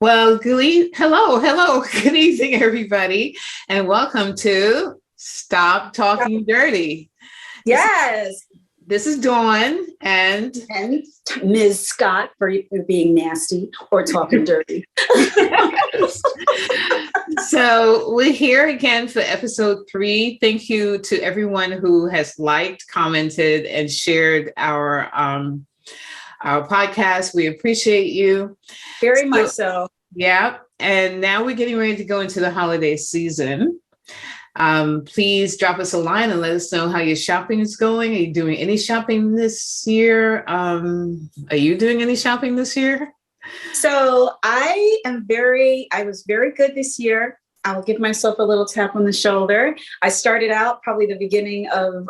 Well, hello, good evening, everybody, and welcome to Stop Talking Dirty. Yes. This is Dawne and Mizz Scott for being nasty or talking dirty. So we're here again for episode 3. Thank you to everyone who has liked, commented, and shared our podcast. We appreciate you. Very much so. Yeah. And now we're getting ready to go into the holiday season. Please drop us a line and let us know how your shopping is going. Are you doing any shopping this year? Are you doing any shopping this year? So I was very good this year. I'll give myself a little tap on the shoulder. I started out probably the beginning of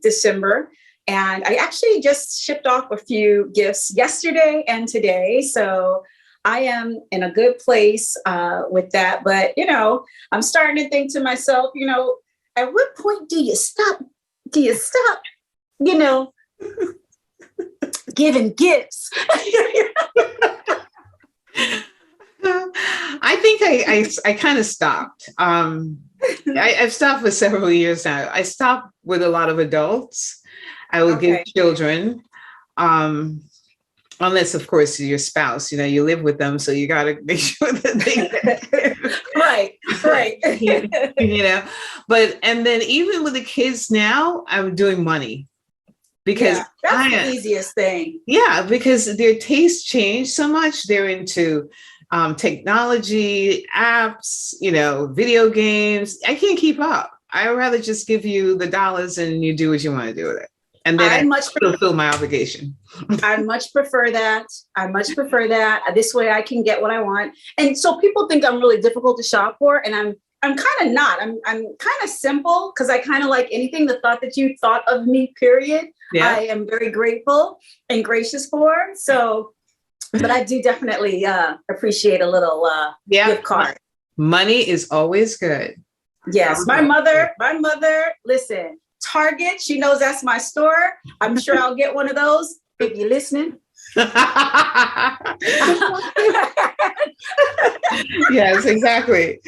December. And I actually just shipped off a few gifts yesterday and today. So I am in a good place with that. But, I'm starting to think to myself, at what point do you stop? Giving gifts? I think I kind of stopped. I've stopped for several years now. I stopped with a lot of adults. I will give children, unless, of course, your spouse, you live with them. So you got to make sure that they Right. But, and then even with the kids now, I'm doing money because that's the easiest thing. Yeah, because their tastes change so much. They're into technology, apps, video games. I can't keep up. I'd rather just give you the dollars and you do what you want to do with it. And then I fulfill my obligation. I much prefer that. This way I can get what I want. And so people think I'm really difficult to shop for. And I'm kind of not. I'm kind of simple because I kind of like anything. The thought that you thought of me, period. Yeah. I am very grateful and gracious for. So, but I do definitely appreciate a little gift card. Money is always good. Yes. My mother, listen. Target, she knows that's my store. I'm sure I'll get one of those if you're listening. Yes, exactly.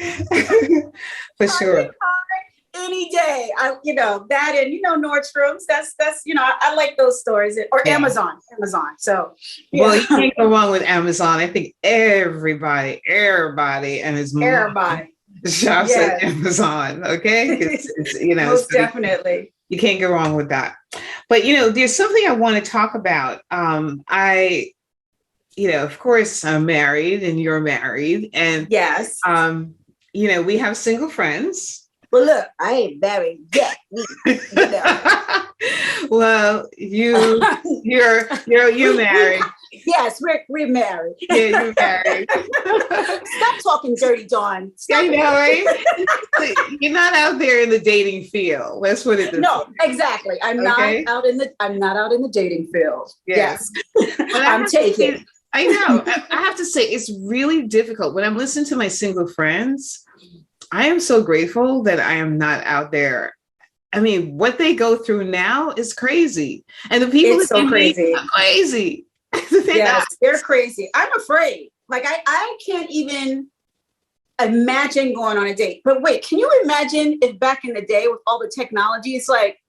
For sure. Any day. That and Nordstrom's. That's I like those stores or Amazon. So well, you can't go wrong with Amazon. I think everybody and his mom. Everybody shops at Amazon, okay? It's most definitely. You can't go wrong with that. But there's something I want to talk about. Of course, I'm married and you're married, and yes, we have single friends. Well, look, I ain't married yet. Well, you're married. Yes, we're married. Yeah, you're married. Stop talking dirty, Dawne. I know, right? You're not out there in the dating field. Let's put it this way. No, exactly. I'm not out in the dating field. Yes. I'm taking. I know. I have to say, it's really difficult when I'm listening to my single friends. I am so grateful that I am not out there. I mean, what they go through now is crazy, and the people it's so crazy. Are crazy. Yes, they're crazy. I'm afraid. Like I can't even imagine going on a date. But wait, can you imagine if back in the day with all the technology, it's like,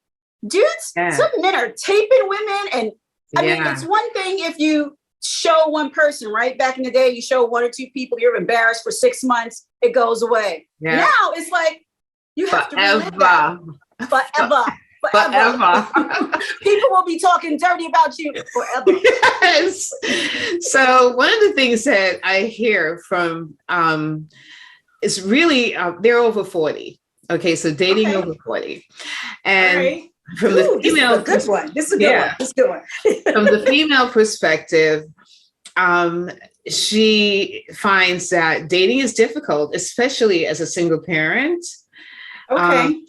dudes, some men are taping women, and I mean, it's one thing if you show one person, right? Back in the day, you show 1 or 2 people, you're embarrassed for 6 months, it goes away. Yeah. Now it's like you have to relive that. Forever. People will be talking dirty about you forever. Yes. So one of the things that I hear from is really they're over 40. Okay, so dating over 40, and from the female, this is a good one. This is a good one. From the female perspective, she finds that dating is difficult, especially as a single parent. Okay.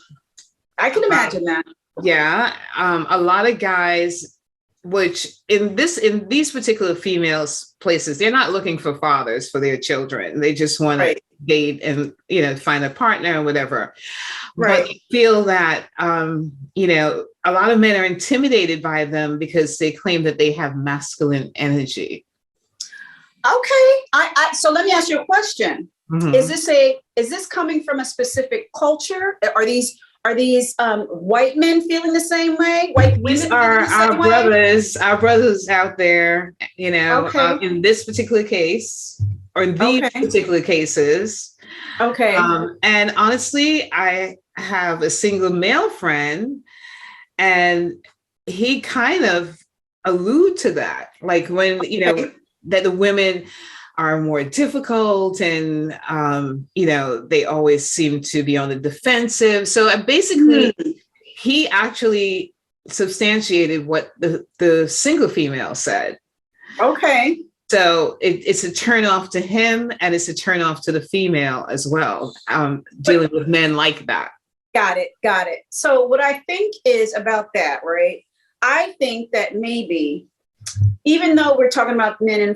I can imagine that. Yeah. A lot of guys, which in these particular females places, they're not looking for fathers for their children. They just want to date and, find a partner or whatever. Right. But I feel that, a lot of men are intimidated by them because they claim that they have masculine energy. So let me ask you a question. Mm-hmm. Is this coming from a specific culture? Are these white men feeling the same way? White women? These are our brothers, out there, Okay. in this particular case, or in these particular cases. Okay. And honestly, I have a single male friend, and he kind of allude to that, like when that the women are more difficult, and they always seem to be on the defensive. So basically, he actually substantiated what the single female said. Okay. So it's a turn off to him, and it's a turn off to the female as well, dealing with men like that. Got it. So what I think is about that, right? I think that maybe, even though we're talking about men in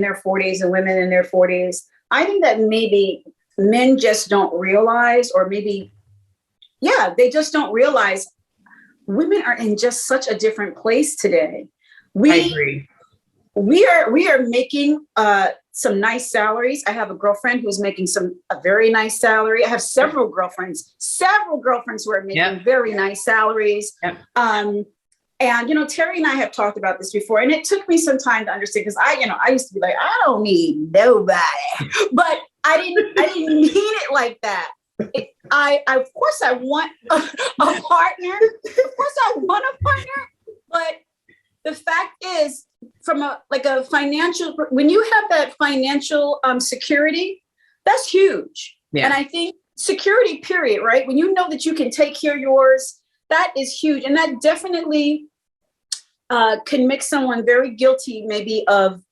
their 40s and women in their 40s, I think that maybe men just don't realize, or maybe, they just don't realize women are in just such a different place today. I agree. We are making some nice salaries. I have a girlfriend who's making a very nice salary. I have several girlfriends who are making very nice salaries. Yep. And, Terry and I have talked about this before, and it took me some time to understand, because I used to be like, I don't need nobody, but I didn't mean it like that. Of course I want a partner. Of course I want a partner, but the fact is, from a financial, when you have that financial security, that's huge. Yeah. And I think security, period, right? When you know that you can take care of yours, that is huge. And that definitely can make someone very guilty, maybe of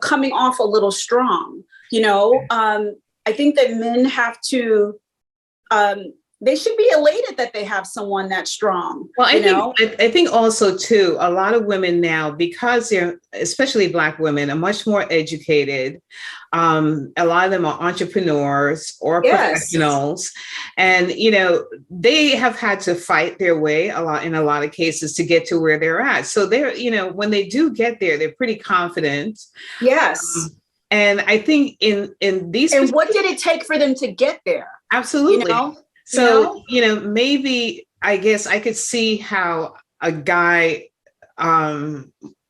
coming off a little strong. I think that men have to, they should be elated that they have someone that's strong. Well, I think also too, a lot of women now, because they're, especially Black women, are much more educated. A lot of them are entrepreneurs or professionals, and they have had to fight their way in a lot of cases to get to where they're at. So they're, when they do get there, they're pretty confident. Yes. And I think in these, and what did it take for them to get there? Absolutely. So, maybe, I guess I could see how a guy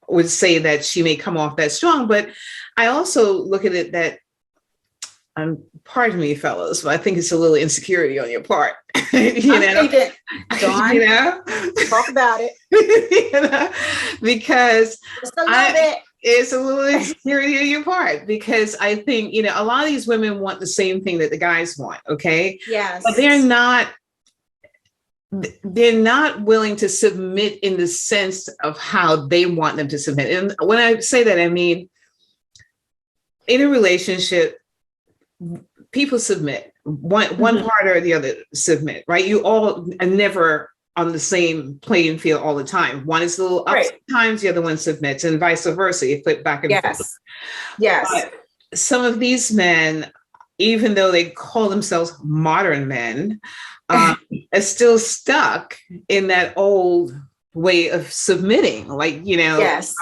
would say that she may come off that strong, but I also look at it that, pardon me, fellas, but I think it's a little insecurity on your part. Thinking, Dawne, talk about it. Because it's a little insecurity on your part, because I think, a lot of these women want the same thing that the guys want. Okay. Yes. But they're not willing to submit in the sense of how they want them to submit. And when I say that, I mean, in a relationship, people submit. One part or the other submit, right? You all are never on the same playing field all the time. One is a little up sometimes, the other one submits, and vice versa. You flip back and forth. Yes. But some of these men, even though they call themselves modern men, are still stuck in that old way of submitting. Yes.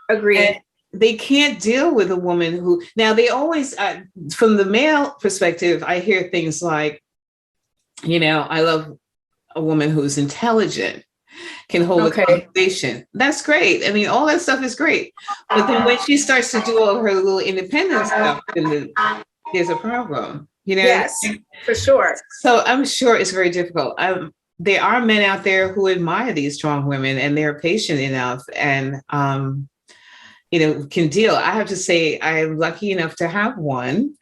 Agreed. They can't deal with a woman who, now they always, from the male perspective, I hear things like, I love a woman who's intelligent, can hold a conversation. That's great. I mean, all that stuff is great. But then when she starts to do all her little independent stuff, then there's a problem, Yes, for sure. So I'm sure it's very difficult. There are men out there who admire these strong women, and they're patient enough and, can deal. I have to say I'm lucky enough to have one,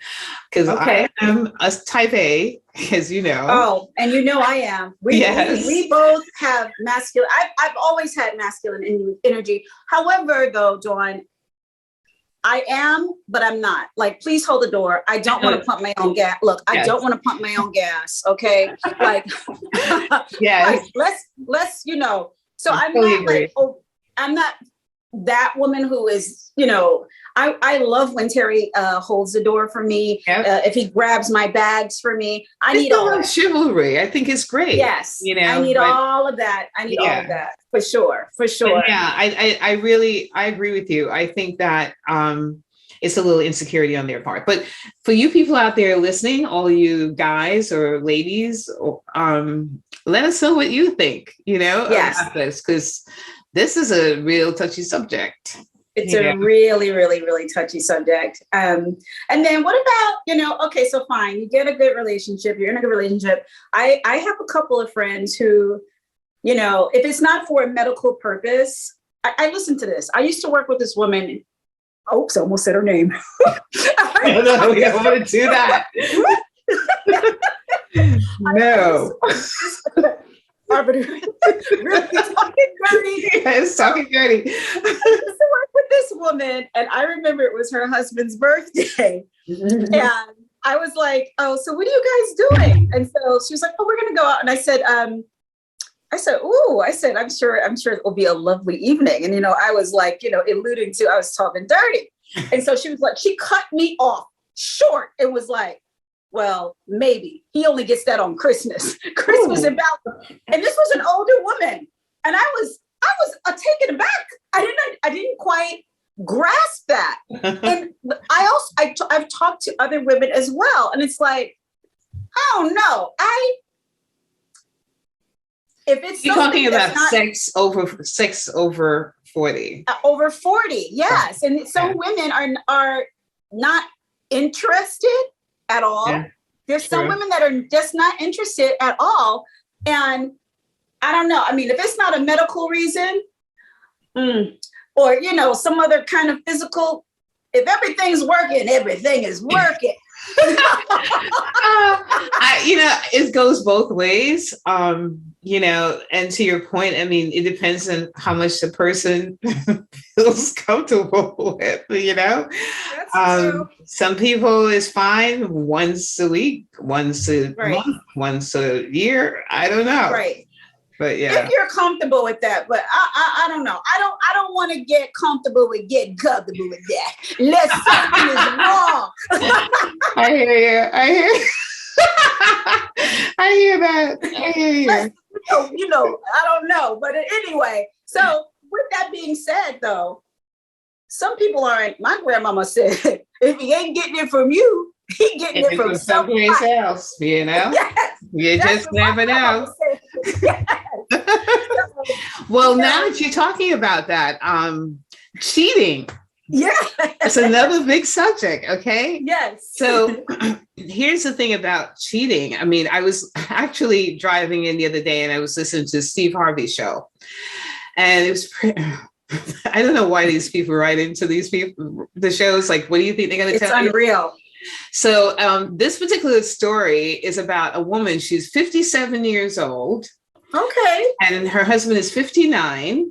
because I am a type A, as you know. Oh, and I am. We both have masculine. I've always had masculine energy. However, though, Dawne, I am, but I'm not. Please hold the door. I don't want to pump my own gas. Look, I don't want to pump my own gas. Okay. Let's, So I'm not I'm not that woman who is, I love when Terry holds the door for me. Yep. If he grabs my bags for me, I need all that chivalry. I think it's great. Yes, I need all of that. I need all of that for sure. But yeah, I agree with you. I think that it's a little insecurity on their part. But for you people out there listening, all you guys or ladies, let us know what you think. About this, because this is a real touchy subject. It's a really, really, really touchy subject. And then what about, okay, so fine, you get a good relationship, you're in a good relationship. I have a couple of friends who, if it's not for a medical purpose, I listen to this. I used to work with this woman. Oops, I almost said her name. No, we don't want to do that. No. Really talking dirty. It's talking dirty. I used to work with this woman, and I remember it was her husband's birthday. Mm-hmm. And I was like, "Oh, so what are you guys doing?" And so she was like, "Oh, we're gonna go out." And I said, I'm sure it will be a lovely evening." And I was like, alluding to I was talking dirty. And so she was like, she cut me off short. It was like, well, maybe he only gets that on Christmas. Christmas about, and this was an older woman, and I was taken aback. I didn't quite grasp that. And I've talked to other women as well, and it's like, I don't know. If it's you're talking about sex over 40, over 40, yes, and some women are not interested at all. Yeah, there's some women that are just not interested at all. And I don't know. I mean, if it's not a medical reason or, some other kind of physical, if everything's working, everything is working. It goes both ways. And to your point, I mean, it depends on how much the person feels comfortable with, That's true. Some people is fine once a week, once a month, once a year. I don't know. Right. But yeah. If you're comfortable with that, but I don't know. I don't want to get comfortable with getting comfortable with that. Unless something is wrong. I hear you. I hear that. I hear you. I don't know. But anyway, so with that being said, though, some people aren't. My grandmama said, if he ain't getting it from you, he getting it from someplace else, Yes, you just never know. Yes. Well, now that you're talking about that, cheating. Yeah. It's another big subject, okay? Yes. So here's the thing about cheating. I mean, I was actually driving in the other day and I was listening to Steve Harvey's show. And it was I don't know why these people write into these people, the shows. Like, what do you think they're going to tell you? It's unreal. So this particular story is about a woman. She's 57 years old. Okay. And her husband is 59.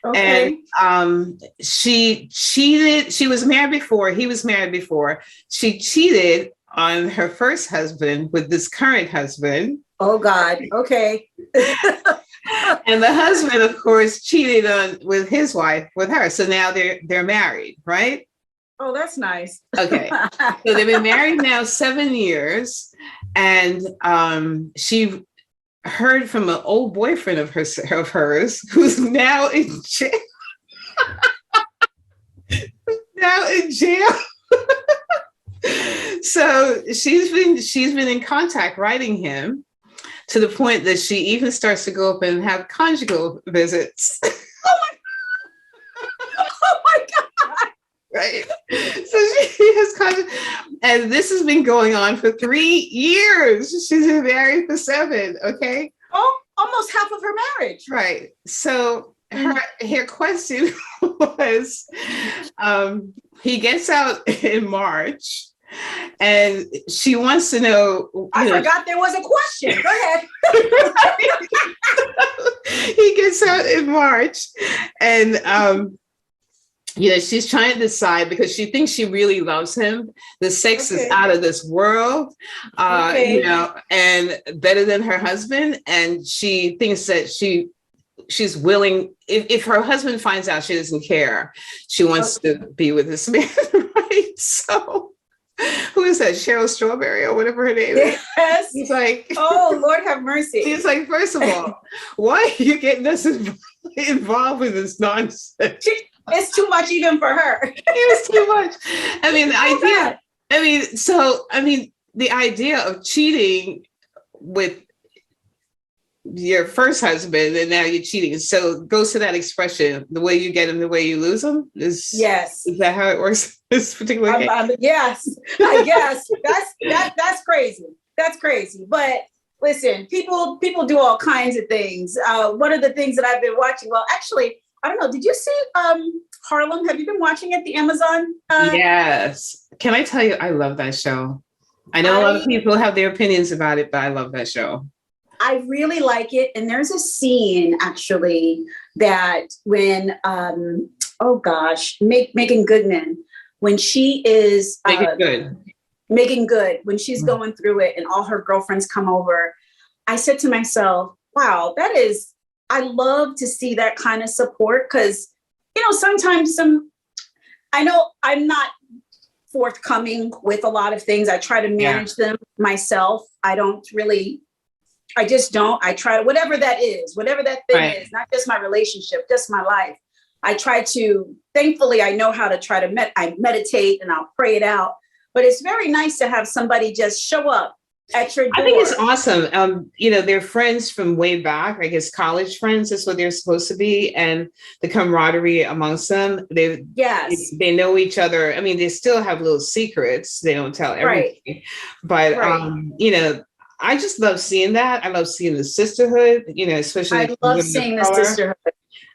Okay. And she cheated. She was married before. He was married before. She cheated on her first husband with this current husband. Oh, God. Okay. And the husband, of course, cheated with his wife, with her. So now they're married, right? Oh, that's nice. Okay. So they've been married now 7 years. And she heard from an old boyfriend of hers who's now in jail. So she's been in contact writing him to the point that she even starts to go up and have conjugal visits. Oh my God. Right. So she has and this has been going on for 3 years. She's been married for 7. Okay. Oh, almost half of her marriage. Right. So her question was, he gets out in March and she wants to know. I forgot there was a question. Go ahead. He gets out in March and, she's trying to decide because she thinks she really loves him. The sex is out of this world, and better than her husband. And she thinks that she she's willing, if her husband finds out, she doesn't care. She wants to be with this man, right? So who is that? Cheryl Strawberry or whatever her name is. Yes. He's like, oh, Lord have mercy. He's like, first of all, why are you getting us involved with this nonsense? It's too much even for her. It's too much. I mean, the idea of cheating with your first husband and now you're cheating. So it goes to that expression, the way you get him, the way you lose him. Is that how it works? This particular case? Yes, I guess. That's crazy. That's crazy. But listen, people do all kinds of things. One of the things that I've been watching, well, actually, I don't know. Did you see Harlem? Have you been watching it, the Amazon? Yes. Can I tell you, I love that show. I know a lot of people have their opinions about it, but I love that show. I really like it. And there's a scene actually that when, Megan Goodman, when she is Making Good, when she's going through it and all her girlfriends come over, I said to myself, wow, I love to see that kind of support. Cause sometimes I know I'm not forthcoming with a lot of things. I try to manage them myself. I just don't. I try to, whatever that thing is, not just my relationship, just my life. I try to, thankfully, I know how to try to, I meditate and I'll pray it out. But it's very nice to have somebody just show up at your door. I think it's awesome. They're friends from way back, I guess college friends is what they're supposed to be. And the camaraderie amongst them, they know each other. I mean, they still have little secrets. They don't tell everything. But, I just love seeing that. I love seeing the sisterhood, especially. I love seeing the sisterhood.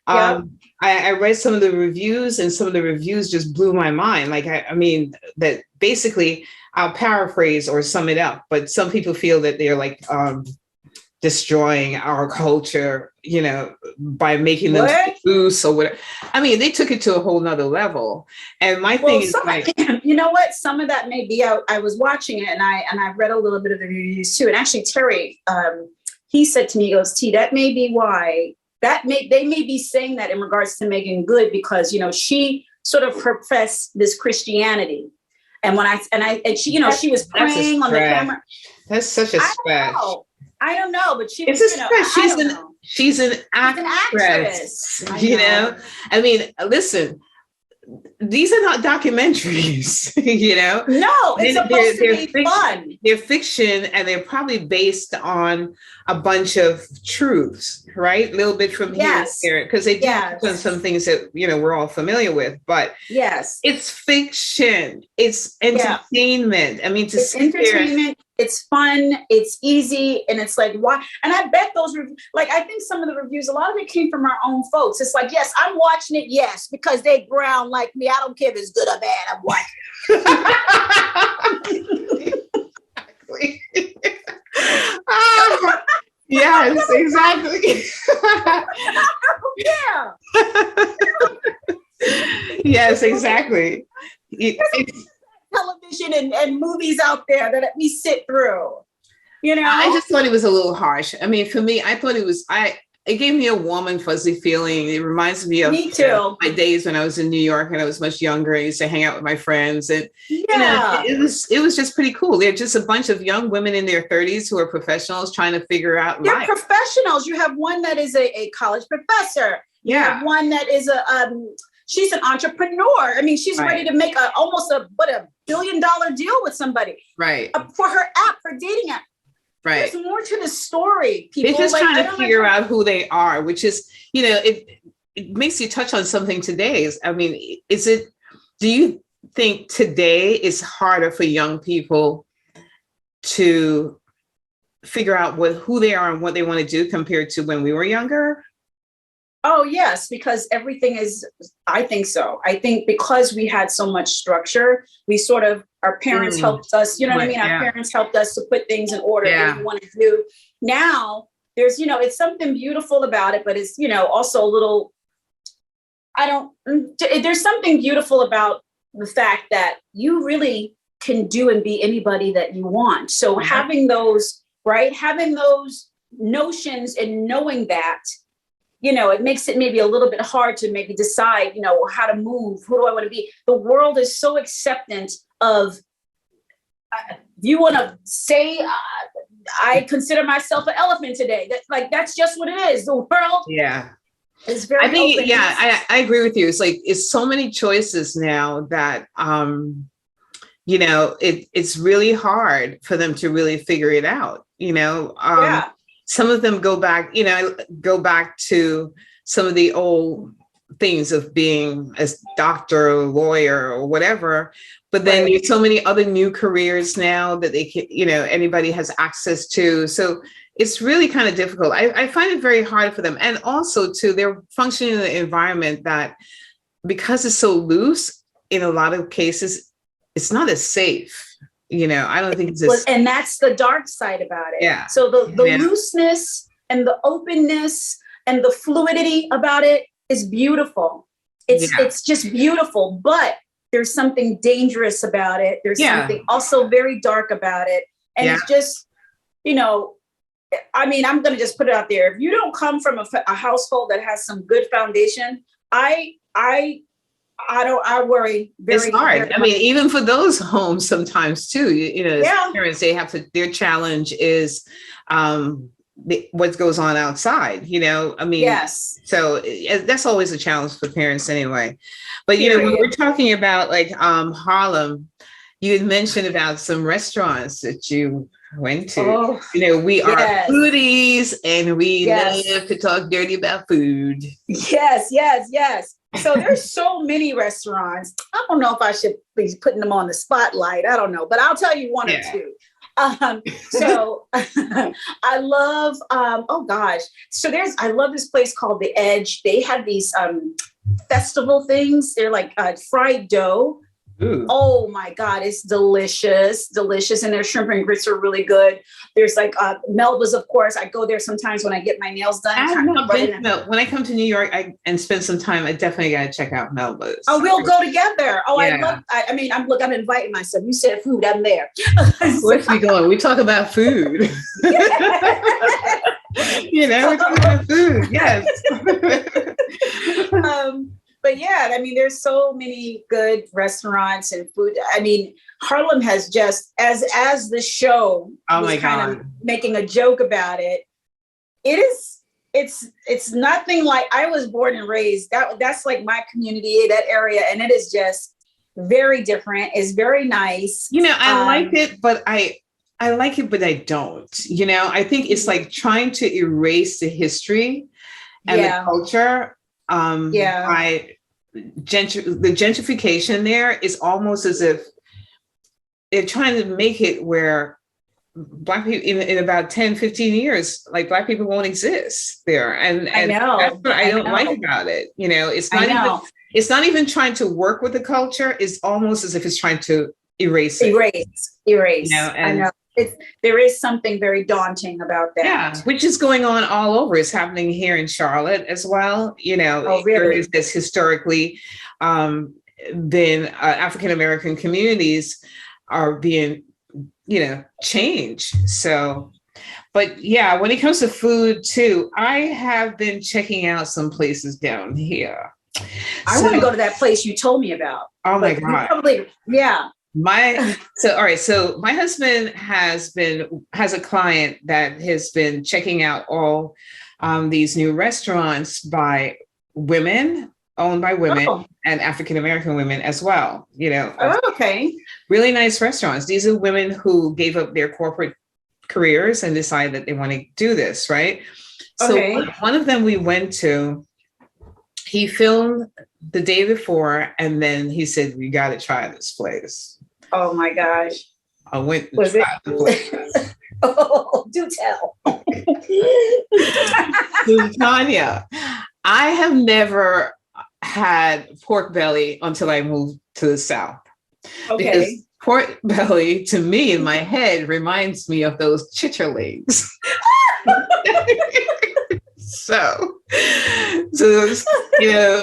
I read some of the reviews and some of the reviews just blew my mind. Like, that basically I'll paraphrase or sum it up, but some people feel that they're like destroying our culture, by making them loose or whatever. I mean, they took it to a whole nother level. And my thing is you know what? Some of that may be out. I was watching it and I read a little bit of the reviews too. And actually Terry, he said to me, he goes, T, that may be why they may be saying that in regards to Megan Good, because, she sort of professed this Christianity. And she was praying on the camera. That's such a stretch. I don't know, but she was, she's an actress. I mean, listen, these are not documentaries, No, it's supposed to be fun. They're fiction, and they're probably based on a bunch of truths, right? A little bit from here and there, because they do on some things that we're all familiar with. But it's fiction. It's entertainment. I mean, it's entertainment. It's fun, it's easy, and it's like, why? And I bet those, I think some of the reviews, a lot of it came from our own folks. It's like, yes, I'm watching it, yes, because they brown like me. I don't care if it's good or bad, I'm watching. Exactly. Yes, exactly. Yes, exactly. Television and movies out there that we sit through, I just thought it was a little harsh. I mean, for me, I thought it gave me a warm and fuzzy feeling. It reminds me of my days when I was in New York and I was much younger. I used to hang out with my friends, and it was just pretty cool. They're just a bunch of young women in their 30s who are professionals trying to figure out life. They're professionals. You have one that is a college professor. You have one that is she's an entrepreneur. I mean, she's ready to make almost a $1 billion deal with somebody. Right. For her app, her dating app. Right. There's more to the story. People they're just trying to figure out who they are, which is, it makes you touch on something today. I mean, do you think today is harder for young people to figure out who they are and what they want to do compared to when we were younger? Oh, yes, because everything is, I think so. I think because we had so much structure, we sort of, our parents helped us, what I mean? Our parents helped us to put things in order that we want to do. Now, there's, it's something beautiful about it, but it's, also a little, there's something beautiful about the fact that you really can do and be anybody that you want. So having those notions and knowing that, it makes it maybe a little bit hard to maybe decide, how to move. Who do I want to be? The world is so acceptant of, you want to say, I consider myself an elephant today. That's just what it is. The world. Yeah. Is very I think, open. yeah, I agree with you. It's so many choices now that, it's really hard for them to really figure it out. Some of them go back to some of the old things of being a doctor or lawyer or whatever. But then there's so many other new careers now that they can, anybody has access to. So it's really kind of difficult. I find it very hard for them. And also too, they're functioning in an environment that, because it's so loose, in a lot of cases, it's not as safe. I don't think it's and that's the dark side about it. Yeah. So the looseness and the openness and the fluidity about it is beautiful. It's just beautiful, but there's something dangerous about it. There's something also very dark about it. And it's just, I'm going to just put it out there. If you don't come from a household that has some good foundation, I worry very. It's hard. I mean, even for those homes sometimes too, parents, their challenge is what goes on outside, yes. So that's always a challenge for parents anyway. But, when we're talking about Harlem, you had mentioned about some restaurants that you went to. Oh, we are foodies and we love to talk dirty about food. Yes. So there's so many restaurants. I don't know if I should be putting them on the spotlight. I don't know, but I'll tell you one or two. So I love, So I love this place called The Edge. They have these festival things. They're like fried dough. Ooh. Oh my God, it's delicious. And their shrimp and grits are really good. There's Melba's, of course. I go there sometimes when I get my nails done. When I come to New York and spend some time, I definitely got to check out Melba's. Oh, we'll go together. Oh, yeah. I'm inviting myself. You said food, I'm there. Where's we going? We talk about food. We talk about food. Yes. But yeah, there's so many good restaurants and food. Harlem has just, as the show was kind of making a joke about it. It's nothing like, I was born and raised. That's like my community, that area, and it is just very different. It's very nice. I like it, but I like it, but I don't. I think it's like trying to erase the history and the culture. The gentrification there is almost as if they're trying to make it where Black people in about 10, 15 years, Black people won't exist there. And that's what I don't like about it. It's not even trying to work with the culture. It's almost as if it's trying to erase it. Erase. I know. There is something very daunting about that. Yeah, which is going on all over. It's happening here in Charlotte as well. Really? There's historically been African-American communities are being, changed. So, but yeah, when it comes to food too, I have been checking out some places down here. I want to go to that place you told me about. Oh my God. So my husband has a client that has been checking out all these new restaurants by women, owned by women and African-American women as well. Okay. Really nice restaurants. These are women who gave up their corporate careers and decided that they want to do this, right? Okay. So one of them we went to, he filmed the day before, and then he said, "We got to try this place." Oh my gosh. I went and tried the place. Oh, do tell. Tanya, I have never had pork belly until I moved to the South. Okay. Because pork belly, to me, in my head, reminds me of those chitterlings. So,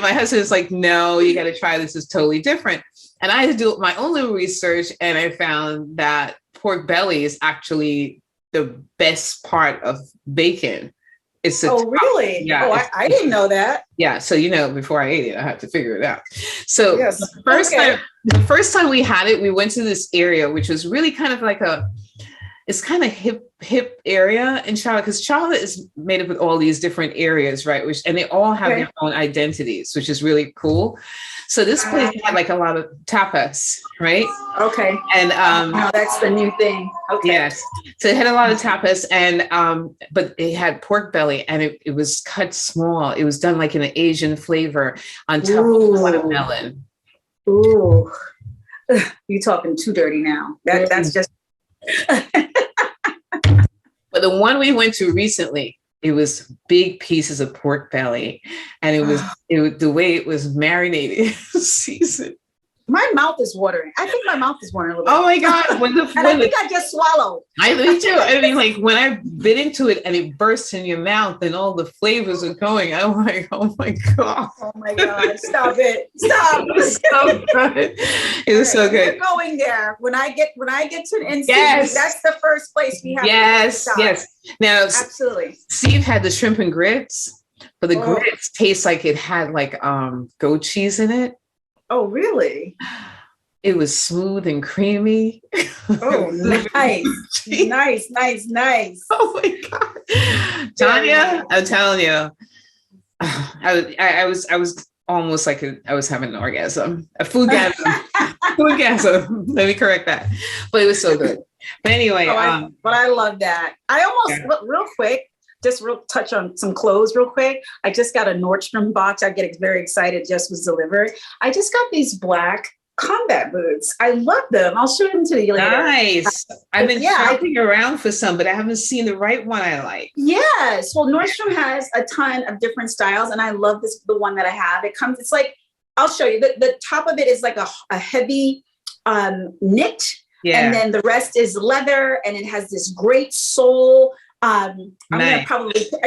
my husband's like, "No, you got to try this. It's totally different." And I had to do my own little research, and I found that pork belly is actually the best part of bacon. It's a really? Yeah. Oh, I didn't know that. Yeah. So, before I ate it, I had to figure it out. So yes. the first time we had it, we went to this area, which was really kind of like it's kind of hip area in Charlotte, because Charlotte is made up of all these different areas, right? And they all have their own identities, which is really cool. So this place had like a lot of tapas, right? Okay. And no, that's the new thing. Okay. Yes. So it had a lot of tapas, and but it had pork belly, and it was cut small. It was done like in an Asian flavor on top of watermelon. Ooh. You talking too dirty now. That's just But the one we went to recently, it was big pieces of pork belly, and it was the way it was marinated, seasoned. My mouth is watering. I think my mouth is watering a little bit. Oh my God. I think I just swallowed. Me too. I mean, like when I bit into it and it bursts in your mouth and all the flavors are going, I'm like, oh my God. Oh my God. Stop it. Stop. It was so good. It was so good. We're going there. When I get to an instant, that's the first place we have. Yes. Now, absolutely. Steve had the shrimp and grits, but the grits taste like it had like goat cheese in it. Oh, really? It was smooth and creamy. Oh, nice. Nice. Oh my God. Tanya, I'm telling you, I was almost like I was having an orgasm, a foodgasm. Foodgasm. Let me correct that. But it was so good. But anyway. But I love that. I almost, real quick, just touch on some clothes real quick. I just got a Nordstrom box. I get very excited. Just was delivered. I just got these black combat boots. I love them. I'll show them to you later. Nice. I've been shopping around for some, but I haven't seen the right one I like. Yes. Well, Nordstrom has a ton of different styles, and I love the one that I have. It's like, I'll show you. The top of it is like a heavy knit. Yeah. And then the rest is leather, and it has this great sole. I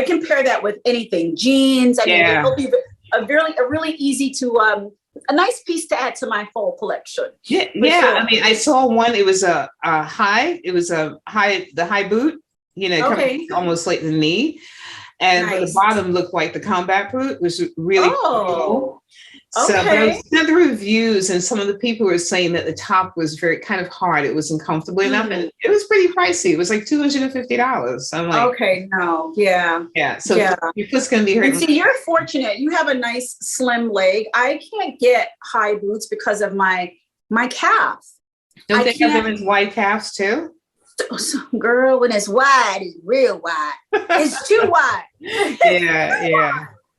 can pair that with anything. Jeans. I mean, it'll be a really easy to a nice piece to add to my fall collection. Yeah. Sure. I mean, I saw one. It was the high boot. Coming almost like the knee, and the bottom looked like the combat boot, which was really cool. So but I was looking at the reviews, and some of the people were saying that the top was very kind of hard. It wasn't comfortable enough, and it was pretty pricey. It was like $250. I'm like, So your foot's gonna be hurting. And see, you're fortunate. You have a nice slim leg. I can't get high boots because of my calf. Don't they have them in wide calves too? So, girl, when it's wide, it's real wide. It's too wide.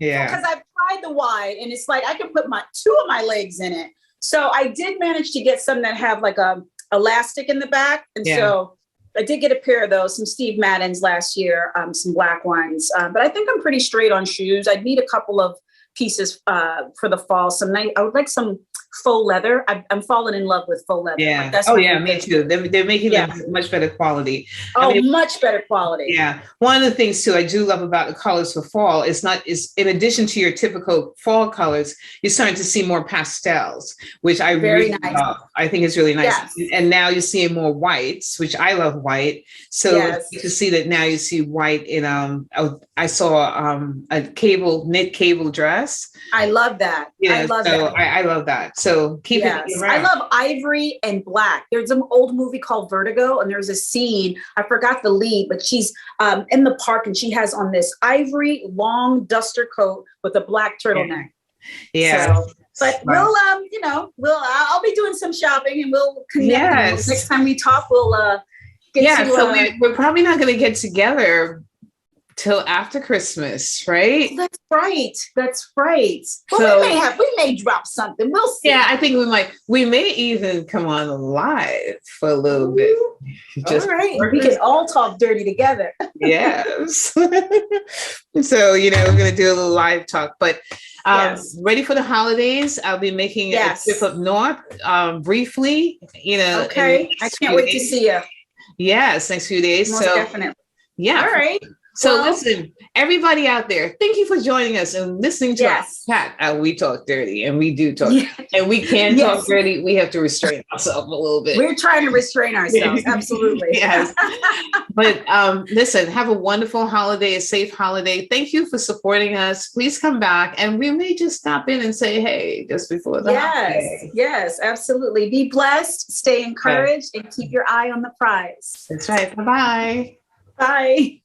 Yeah. Because I've tried the wide, and it's like I can put two of my legs in it. So I did manage to get some that have like a elastic in the back, and so I did get a pair of those, some Steve Madden's last year, some black ones. But I think I'm pretty straight on shoes. I'd need a couple of pieces for the fall. I would like some faux leather. I'm falling in love with faux leather. Yeah. Like, me too. They're making them much better quality. Much better quality. Yeah. One of the things too I do love about the colors for fall is in addition to your typical fall colors, you're starting to see more pastels, which I really love. I think it's really nice. Yes. And now you're seeing more whites, which I love white. So to see that now you see white in I saw a knit cable dress. I love that. I love that. I love that. So keep it around. I love ivory and black. There's an old movie called Vertigo, and there's a scene, I forgot the lead, but she's in the park, and she has on this ivory long duster coat with a black turtleneck. Yeah. So, but I'll be doing some shopping, and we'll connect. Yes. Next time we talk, we'll get to, so we're probably not going to get together till after Christmas, right? That's right. Well, so, we may drop something. We'll see. Yeah, I think we may even come on live for a little bit. All right. We can all talk dirty together. Yes. So, we're going to do a little live talk, but ready for the holidays. I'll be making a trip up north briefly, Okay. I can't wait to see you. Yes, next few days. Most definitely. Yeah. All right. So listen, everybody out there, thank you for joining us and listening to our chat. We talk dirty, and we do talk, and we can talk dirty. We have to restrain ourselves a little bit. We're trying to restrain ourselves. Absolutely. Yes. But listen, have a wonderful holiday, a safe holiday. Thank you for supporting us. Please come back, and we may just stop in and say, hey, just before the holiday. Yes, absolutely. Be blessed, stay encouraged, and keep your eye on the prize. That's right. Bye-bye. Bye.